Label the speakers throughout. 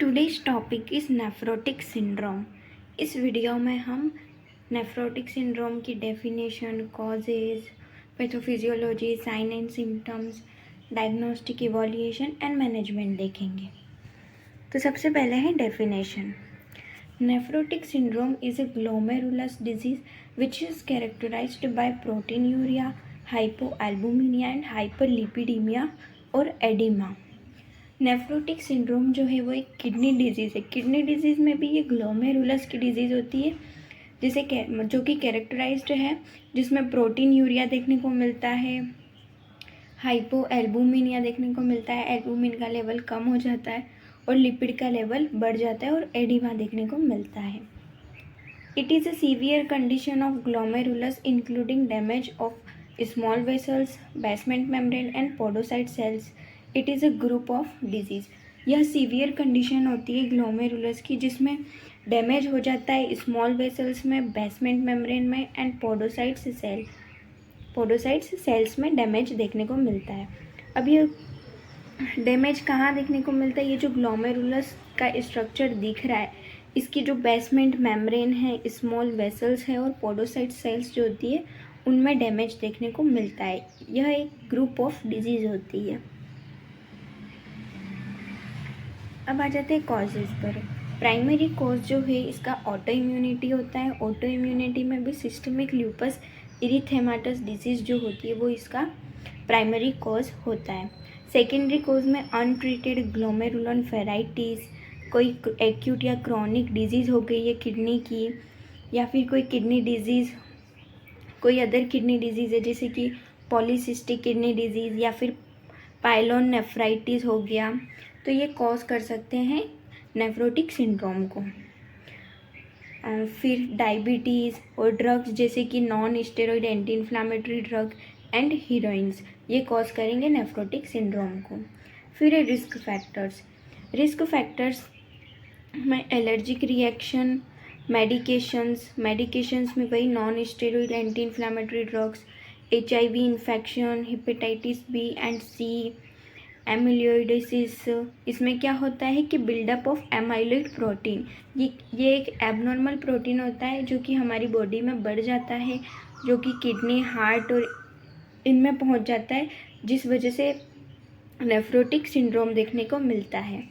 Speaker 1: Today's topic is nephrotic syndrome. इस video में हम नेफ्रोटिक सिंड्रोम की definition, causes, pathophysiology, sign and symptoms, diagnostic evaluation and management देखेंगे। तो सबसे पहले है definition. Nephrotic syndrome is a glomerulus disease which is characterized by proteinuria, hypoalbuminaemia and hyperlipidaemia और एडिमा। नेफ्रोटिक सिंड्रोम जो है वो एक किडनी डिजीज़ है। किडनी डिजीज़ में भी ये ग्लोमेरुलस की डिजीज़ होती है जो कि कैरेक्टराइज्ड है, जिसमें प्रोटीन यूरिया देखने को मिलता है, हाइपो एल्बुमिनिया देखने को मिलता है, एल्बुमिन का लेवल कम हो जाता है और लिपिड का लेवल बढ़ जाता है, और एडिमा देखने को मिलता है। It is a severe condition of glomerulus including damage of small vessels, basement membrane and podocyte cells. It is a group of disease. यह सीवियर कंडीशन होती है ग्लोमेरुलस की, जिसमें डैमेज हो जाता है स्मॉल वेसल्स में, बेसमेंट मेम्ब्रेन में एंड पोडोसाइट्स सेल्स में डैमेज देखने को मिलता है। अब ये डैमेज कहाँ देखने को मिलता है? ये जो ग्लोमेरुलस का स्ट्रक्चर दिख रहा है, इसकी जो बेसमेंट मेम्ब्रेन है, स्मॉल वेसल्स है और पोडोसाइट सेल्स जो होती है, उनमें डैमेज देखने को मिलता है। यह एक ग्रुप ऑफ डिजीज़ होती है। अब आ जाते हैं कॉजेज़ पर। प्राइमरी कॉज जो है इसका ऑटो इम्यूनिटी होता है। ऑटो इम्यूनिटी में भी सिस्टमिक ल्यूपस इरिथेमाटस डिजीज़ जो होती है वो इसका प्राइमरी कॉज होता है। सेकेंडरी कॉज में अनट्रीटेड ग्लोमेरुलोनेफ्राइटिस, कोई एक्यूट या क्रॉनिक डिजीज़ हो गई है किडनी की, या फिर कोई किडनी डिजीज़, कोई अदर किडनी डिजीज़ है जैसे कि पॉलीसिस्टिक किडनी डिजीज़ या फिर पाइलोनेफ्राइटिस हो गया, तो ये कॉज कर सकते हैं नेफ्रोटिक सिंड्रोम को। फिर डायबिटीज़ और ड्रग्स जैसे कि non steroid anti inflammatory drug and heroines, ये कॉज करेंगे नेफ्रोटिक सिंड्रोम को। फिर है रिस्क फैक्टर्स में एलर्जिक रिएक्शन, मेडिकेशंस में वही non steroid anti inflammatory drugs, HIV infection, hepatitis B and C, एमिलोइडोसिस। इसमें क्या होता है कि बिल्डअप ऑफ एमाइलोइड प्रोटीन, ये एक एबनॉर्मल प्रोटीन होता है जो कि हमारी बॉडी में बढ़ जाता है, जो कि किडनी, हार्ट और इनमें पहुंच जाता है, जिस वजह से नेफ्रोटिक सिंड्रोम देखने को मिलता है।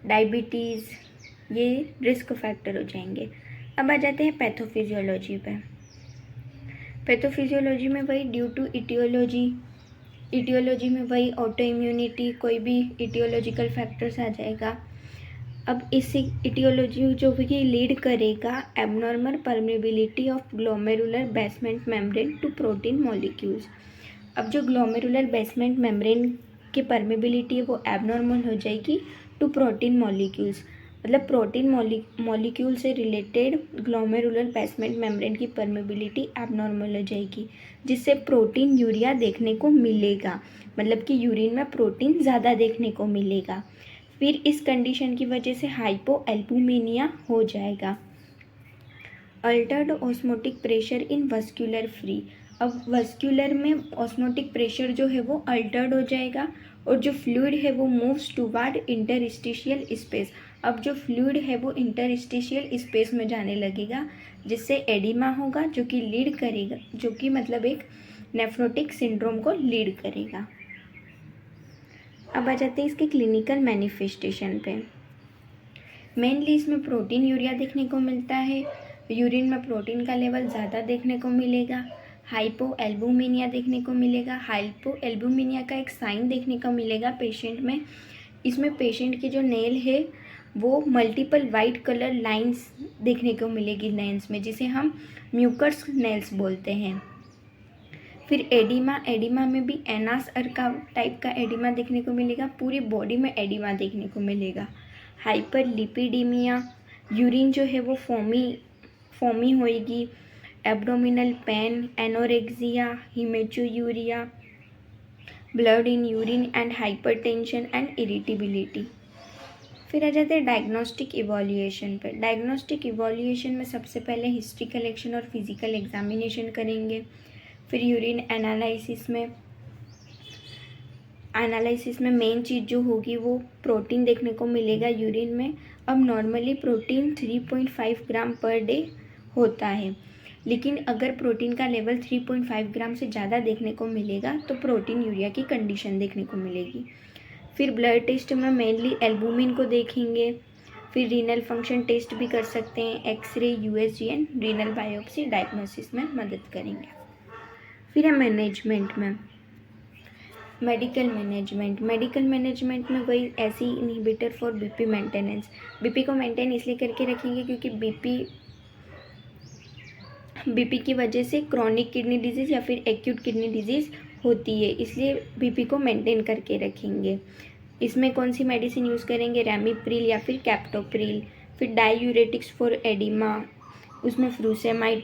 Speaker 1: डायबिटीज़, ये रिस्क फैक्टर हो जाएंगे। अब आ जाते हैं पैथोफिजियोलॉजी पे। पैथोफिजियोलॉजी में वही ड्यू टू इटियोलॉजी में वही ऑटो इम्यूनिटी, कोई भी इटियोलॉजिकल फैक्टर्स आ जाएगा। अब इससे इटियोलॉजी जो भी लीड करेगा abnormal permeability of glomerular basement membrane to protein molecules. अब जो ग्लोमेरुलर बेसमेंट मेम्ब्रेन की परमेबिलिटी है वो एबनॉर्मल हो जाएगी टू प्रोटीन मॉलिक्यूल्स, मतलब प्रोटीन मॉलिक्यूल से रिलेटेड ग्लोमेरुलर बेसमेंट मेम्ब्रेन की परमेबिलिटी एबनॉर्मल हो जाएगी, जिससे प्रोटीन यूरिया देखने को मिलेगा, मतलब कि यूरिन में प्रोटीन ज़्यादा देखने को मिलेगा। फिर इस कंडीशन की वजह से हाइपोएल्बुमिनिया हो जाएगा। Altered osmotic pressure in vascular free. अब वस्क्यूलर में ऑस्मोटिक प्रेशर जो है वो अल्टर्ड हो जाएगा और जो फ्लूइड है वो मूव्स टुवर्ड इंटरस्टिशियल स्पेस। अब जो फ्लूइड है वो इंटरस्टिशियल स्पेस में जाने लगेगा, जिससे एडिमा होगा जो कि लीड करेगा, जो कि मतलब एक नेफ्रोटिक सिंड्रोम को लीड करेगा। अब आ जाते हैं इसके क्लिनिकल मैनिफेस्टेशन पे। मेनली इसमें प्रोटीन यूरिया देखने को मिलता है, यूरिन में प्रोटीन का लेवल ज़्यादा देखने को मिलेगा, हाइपोएल्बुमिनिया देखने को मिलेगा। हाइपोएल्बुमिनिया का एक साइन देखने को मिलेगा पेशेंट में। इसमें पेशेंट की जो नेल है वो मल्टीपल वाइट कलर लाइंस देखने को मिलेगी नेल्स में, जिसे हम म्यूकस नेल्स बोलते हैं। फिर एडिमा में भी एनास अर्का टाइप का एडिमा देखने को मिलेगा, पूरी बॉडी में एडिमा देखने को मिलेगा। हाइपरलिपिडीमिया, यूरिन जो है वो फोमी होएगी। Abdominal pain, anorexia, haematuria, blood in urine and hypertension and irritability. फिर आ जाते हैं डायग्नोस्टिक इवैल्यूएशन पर। डायग्नोस्टिक इवैल्यूएशन में सबसे पहले हिस्ट्री कलेक्शन और फिजिकल एग्जामिनेशन करेंगे। फिर यूरिन एनालिसिस में एनालिसिस में मेन चीज़ जो होगी वो प्रोटीन देखने को मिलेगा यूरिन में। अब नॉर्मली प्रोटीन 3.5 ग्राम पर डे होता है, लेकिन अगर प्रोटीन का लेवल 3.5 ग्राम से ज़्यादा देखने को मिलेगा तो प्रोटीन यूरिया की कंडीशन देखने को मिलेगी। फिर ब्लड टेस्ट में मेनली एल्बुमिन को देखेंगे। फिर रीनल फंक्शन टेस्ट भी कर सकते हैं, एक्सरे, यूएसजीएन, रीनल बायोप्सी डायग्नोसिस में मदद करेंगे। फिर है मैनेजमेंट में मेडिकल मैनेजमेंट में वही ऐसी inhibitor for BP maintenance. BP को मेंटेन इसलिए करके रखेंगे क्योंकि बीपी की वजह से क्रॉनिक किडनी डिजीज़ या फिर एक्यूट किडनी डिजीज़ होती है, इसलिए बीपी को मेंटेन करके रखेंगे। इसमें कौन सी मेडिसिन यूज़ करेंगे, रैमीप्रिल या फिर कैप्टोप्रिल। फिर डायूरेटिक्स फॉर एडिमा, उसमें फ्रूसेमाइड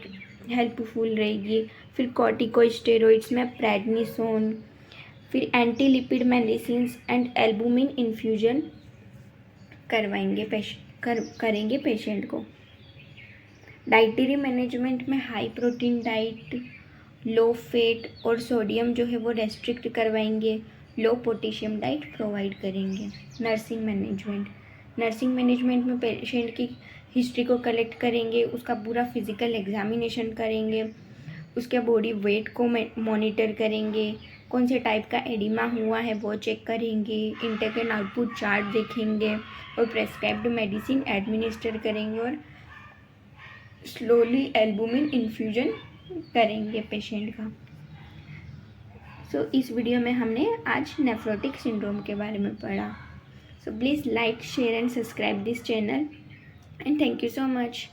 Speaker 1: हेल्पफुल रहेगी। फिर कॉर्टिकोस्टेरॉइड्स में प्रेडनिसोन। फिर anti lipid medicine and albumin infusion करेंगे पेशेंट को। डाइटरी मैनेजमेंट में high protein diet, low fat और सोडियम जो है वो रेस्ट्रिक्ट करवाएंगे। लो पोटेशियम डाइट प्रोवाइड करेंगे। नर्सिंग मैनेजमेंट में पेशेंट की हिस्ट्री को कलेक्ट करेंगे, उसका पूरा फिजिकल एग्जामिनेशन करेंगे, उसके बॉडी वेट को मॉनिटर करेंगे, कौन से टाइप का एडिमा हुआ है वो चेक करेंगे, इनटेक एंड आउटपुट चार्ट देखेंगे और प्रेस्क्राइब्ड मेडिसिन एडमिनिस्टर करेंगे और स्लोली एल्बुमिन इन्फ्यूजन करेंगे पेशेंट का। इस वीडियो में हमने आज नेफ्रोटिक सिंड्रोम के बारे में पढ़ा। Please like, share and subscribe this channel and thank you so much.